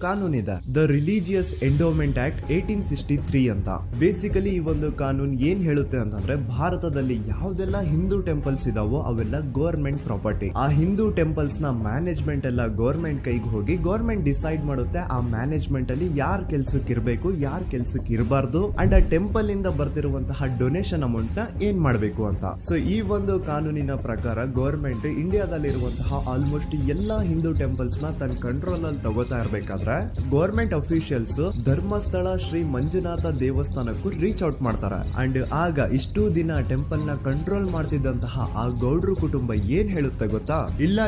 ಕಾನೂನಿದೆ, the religious endowment act 1863 ಅಂತ. Basically ಈ ಒಂದು ಕಾನೂನು ಏನ್ ಹೇಳುತ್ತೆ ಅಂತಂದ್ರೆ, ಭಾರತದಲ್ಲಿ ಯಾವ್ದೆಲ್ಲ ಹಿಂದೂ ಟೆಂಪಲ್ಸ್ ಇದಾವೋ ಅವೆಲ್ಲ ಗವರ್ಮೆಂಟ್ ಪ್ರಾಪರ್ಟಿ. ಆ ಹಿಂದೂ ಟೆಂಪಲ್ಸ್ ನ ಮ್ಯಾನೇಜ್ಮೆಂಟ್ ಎಲ್ಲ ಗವರ್ಮೆಂಟ್ ಕೈಗೆ ಹೋಗಿ ಗವರ್ಮೆಂಟ್ ಡಿಸೈಡ್ ಮಾಡುತ್ತೆ ಆ ಮ್ಯಾನೇಜ್ಮೆಂಟ್ ಅಲ್ಲಿ ಯಾರ್ ಕೆಲ್ಸಕ್ಕೆ ಇರಬೇಕು, ಯಾರ್ ಕೆಲ್ಸಕ್ಕೆ ಇರಬಾರ್ದು, ಅಂಡ್ ಆ ಟೆಂಪಲ್ ಇಂದ ಬರ್ತಿರುವಂತಹ ಡೊನೇಷನ್ ಅಮೌಂಟ್ ನ ಏನ್ ಮಾಡಬೇಕು ಅಂತ. ಸೊ ಈ ಒಂದು ಕಾನೂನಿನ ಪ್ರಕಾರ ಗವರ್ಮೆಂಟ್ ಇಂಡಿಯಾದಲ್ಲಿರುವಂತಹ ಆಲ್ಮೋಸ್ಟ್ ಎಲ್ಲಾ ಹಿಂದೂ ಟೆಂಪಲ್ಸ್ ನ ತನ್ನ ಕಂಟ್ರೋಲ್ ಅಲ್ಲಿ ತಗೋತಾ ಇರ್ಬೇಕಾದ್ರೆ ಗವರ್ಮೆಂಟ್ ಅಫಿಷಿಯಲ್ಸ್ ಧರ್ಮಸ್ಥಳ ಶ್ರೀ ಮಂಜುನಾಥ ದೇವಸ್ಥಾನಕ್ಕೂ ರೀಚ್ ಔಟ್ ಮಾಡ್ತಾರೆ. ಅಂಡ್ ಆಗ ಇಷ್ಟು ದಿನ ಟೆಂಪಲ್ ನ ಕಂಟ್ರೋಲ್ ಮಾಡ್ತಿದ್ದಂತಹ ಆ ಗೌಡ್ರು ಕುಟುಂಬ ಏನ್ ಹೇಳುತ್ತೆ ಗೊತ್ತಾ, ಇಲ್ಲ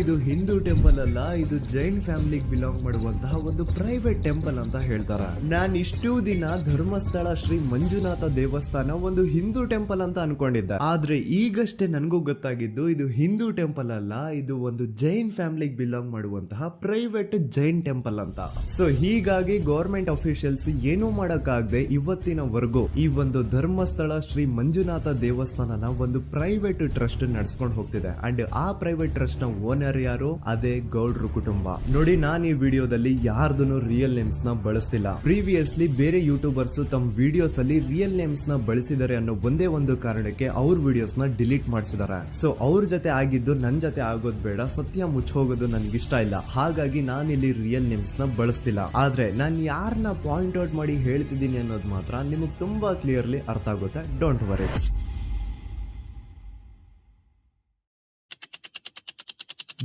ಇದು ಹಿಂದೂ ಟೆಂಪಲ್ ಅಲ್ಲ, ಇದು ಜೈನ್ ಫ್ಯಾಮಿಲಿಗೆ ಬಿಲಾಂಗ್ ಮಾಡುವಂತಹ ಒಂದು ಪ್ರೈವೇಟ್ ಟೆಂಪಲ್ ಅಂತ ಹೇಳ್ತಾರೆ. ನಾನ್ ಇಷ್ಟು ದಿನ ಧರ್ಮಸ್ಥಳ ಶ್ರೀ ಮಂಜುನಾಥ ದೇವಸ್ಥಾನ ಒಂದು ಹಿಂದೂ ಟೆಂಪಲ್ ಅಂತ ಅನ್ಕೊಂಡಿದ್ದೆ, ಆದ್ರೆ ಈಗಷ್ಟೇ ನನಗೂ ಗೊತ್ತಾಗಿದ್ದು ಇದು ಹಿಂದೂ ಟೆಂಪಲ್ ಅಲ್ಲ, ಇದು ಒಂದು ಜೈನ್ ಫ್ಯಾಮಿಲಿಗೆ ಬಿಲಾಂಗ್ ಮಾಡುವಂತಹ ಪ್ರೈವೇಟ್ ಜೈನ್ ಟೆಂಪಲ್ ಅಂತ. ಸೊ ಹೀಗಾಗಿ ಗವರ್ಮೆಂಟ್ ಅಫಿಷಿಯಲ್ಸ್ ಏನೂ ಮಾಡಕ್ಕಾಗದೆ ಇವತ್ತಿನವರೆಗೂ ಈ ಒಂದು ಧರ್ಮಸ್ಥಳ ಶ್ರೀ ಮಂಜುನಾಥ ದೇವಸ್ಥಾನನ ಒಂದು ಪ್ರೈವೇಟ್ ಟ್ರಸ್ಟ್ ನಡೆಸ್ಕೊಂಡು ಹೋಗ್ತಿದೆ. ಅಂಡ್ ಆ ಪ್ರೈವೇಟ್ ಟ್ರಸ್ಟ್ ನ ಓನರ್ ಯಾರು, ಅದೇ ಗೌಡ್ರು ಕುಟುಂಬ. ನೋಡಿ, ನಾನು ಈ ವಿಡಿಯೋದಲ್ಲಿ ಯಾರ್ದು ರಿಯಲ್ ನೇಮ್ಸ್ ನ ಬಳಸ್ತಿಲ್ಲ. ಪ್ರೀವಿಯಸ್ಲಿ ಬೇರೆ ಯೂಟ್ಯೂಬರ್ಸ್ ತಮ್ಮ ವಿಡಿಯೋಸ್ ಅಲ್ಲಿ ರಿಯಲ್ ನೇಮ್ಸ್ ನ ಬಳಸಿದ್ದಾರೆ ಅನ್ನೋ ಒಂದೇ ಒಂದು ಕಾರಣಕ್ಕೆ ಅವ್ರ ವಿಡಿಯೋಸ್ ನ ಡಿಲೀಟ್ ಮಾಡಿಸಿದ್ದಾರೆ. ಸೊ ಅವ್ರ ಜೊತೆ ಆಗಿದ್ದು ನನ್ ಜೊತೆ ಆಗೋದ್ ಬೇಡ, ಸತ್ಯ ಮುಚ್ಚ ಹೋಗೋದು ನನ್ಗೆ ಇಷ್ಟ ಇಲ್ಲ. ಹಾಗಾಗಿ ನಾನು ಇಲ್ಲಿ ರಿಯಲ್ ನೇಮ್ಸ್ ನ ಬಳಸ್ತಿಲ್ಲ. ಆದ್ರೆ ನಾನು ಯಾರನ್ನ ಪಾಯಿಂಟ್ ಔಟ್ ಮಾಡಿ ಹೇಳ್ತಿದ್ದೀನಿ ಅನ್ನೋದು ಮಾತ್ರ ನಿಮಗೆ ತುಂಬಾ ಕ್ಲಿಯರ್ಲಿ ಅರ್ಥ ಆಗುತ್ತೆ. Don't worry.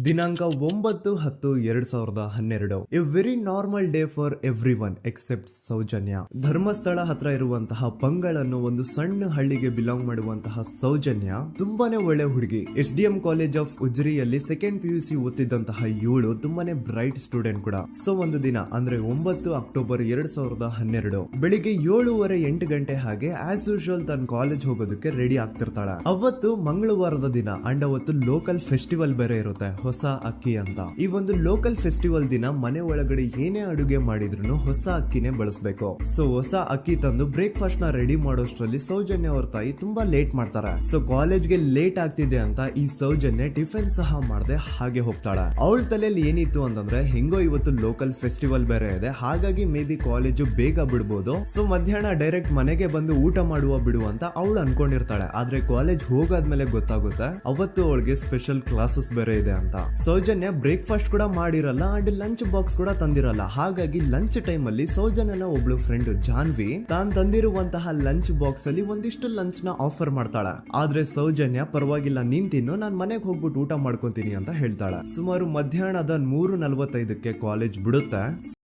ದಿನಾಂಕ 9/10/2012. A very normal day for everyone except Sowjanya. Dharmasthala ಹತ್ರ ಇರುವಂತಹ ಪಂಗಳ್ ಅನ್ನೋ ಒಂದು ಸಣ್ಣ ಹಳ್ಳಿಗೆ ಬಿಲಾಂಗ್ ಮಾಡುವಂತಹ ಸೌಜನ್ಯ ತುಂಬಾನೇ ಒಳ್ಳೆ ಹುಡುಗಿ. SDM ಕಾಲೇಜ್ ಆಫ್ ಉಜ್ರಿಯಲ್ಲಿ ಸೆಕೆಂಡ್ PUC ಓದ್ತಿದ್ದಂತಹ ಇವಳು ತುಂಬಾನೇ ಬ್ರೈಟ್ ಸ್ಟೂಡೆಂಟ್ ಕೂಡ. ಸೊ ಒಂದು ದಿನ ಅಂದ್ರೆ 9 ಅಕ್ಟೋಬರ್ 2012 ಬೆಳಿಗ್ಗೆ 7:30-8 ಗಂಟೆ ಹಾಗೆ ಆಸ್ ಯೂಶುವಲ್ ತನ್ನ ಕಾಲೇಜ್ ಹೋಗೋದಕ್ಕೆ ರೆಡಿ ಆಗ್ತಿರ್ತಾಳೆ. ಅವತ್ತು ಮಂಗಳವಾರದ ದಿನ ಅಂಡ್ ಅವತ್ತು ಲೋಕಲ್ ಫೆಸ್ಟಿವಲ್ ಬೇರೆ ಇರುತ್ತೆ, ಹೊಸ ಅಕ್ಕಿ ಅಂತ. ಈ ಒಂದು ಲೋಕಲ್ ಫೆಸ್ಟಿವಲ್ ದಿನ ಮನೆ ಒಳಗಡೆ ಏನೇ ಅಡುಗೆ ಮಾಡಿದ್ರು ಹೊಸ ಅಕ್ಕಿನೇ ಬಳಸಬೇಕು. ಸೊ ಹೊಸ ಅಕ್ಕಿ ತಂದು ಬ್ರೇಕ್ಫಾಸ್ಟ್ ನ ರೆಡಿ ಮಾಡೋಷ್ಟ್ರಲ್ಲಿ ಸೌಜನ್ಯ ಅವ್ರ ತಾಯಿ ತುಂಬಾ ಲೇಟ್ ಮಾಡ್ತಾರೆ. ಸೊ ಕಾಲೇಜ್ಗೆ ಲೇಟ್ ಆಗ್ತಿದೆ ಅಂತ ಈ ಸೌಜನ್ಯ ಟಿಫಿನ್ ಸಹ ಮಾಡದೆ ಹಾಗೆ ಹೋಗ್ತಾಳೆ. ಅವಳ ತಲೆಯಲ್ಲಿ ಏನಿತ್ತು ಅಂತಂದ್ರೆ, ಹೆಂಗೋ ಇವತ್ತು ಲೋಕಲ್ ಫೆಸ್ಟಿವಲ್ ಬೇರೆ ಇದೆ, ಹಾಗಾಗಿ ಮೇ ಬಿ ಕಾಲೇಜು ಬೇಗ ಬಿಡ್ಬೋದು, ಸೊ ಮಧ್ಯಾಹ್ನ ಡೈರೆಕ್ಟ್ ಮನೆಗೆ ಬಂದು ಊಟ ಬಿಡುವ ಅಂತ ಅವಳು ಅನ್ಕೊಂಡಿರ್ತಾಳೆ. ಆದ್ರೆ ಕಾಲೇಜ್ ಹೋಗಾದ್ಮೇಲೆ ಗೊತ್ತಾಗುತ್ತೆ ಅವತ್ತು ಅವಳಿಗೆ ಸ್ಪೆಷಲ್ ಕ್ಲಾಸಸ್ ಬೇರೆ ಇದೆ ಅಂತ. ಸೌಜನ್ಯ ಬ್ರೇಕ್ಫಾಸ್ಟ್ ಕೂಡ ಮಾಡಿರಲ್ಲ ಅಂಡ್ ಲಂಚ್ ಬಾಕ್ಸ್ ಕೂಡ ತಂದಿರಲ್ಲ. ಹಾಗಾಗಿ ಲಂಚ್ ಟೈಮ್ ಅಲ್ಲಿ ಸೌಜನ್ಯನ ಒಬ್ಳು ಫ್ರೆಂಡ್ ಜಾನ್ವಿ ತಾನ್ ತಂದಿರುವಂತಹ ಲಂಚ್ ಬಾಕ್ಸ್ ಅಲ್ಲಿ ಒಂದಿಷ್ಟು ಲಂಚ್ ನ ಆಫರ್ ಮಾಡ್ತಾಳೆ. ಆದ್ರೆ ಸೌಜನ್ಯ ಪರವಾಗಿಲ್ಲ ನೀನ್ ತಿನ್ನು, ನಾನ್ ಮನೆಗೆ ಹೋಗ್ಬಿಟ್ಟು ಊಟ ಮಾಡ್ಕೊಂತೀನಿ ಅಂತ ಹೇಳ್ತಾಳೆ. ಸುಮಾರು ಮಧ್ಯಾಹ್ನದ 3:45ಕ್ಕೆ ಕಾಲೇಜ್ ಬಿಡುತ್ತೆ.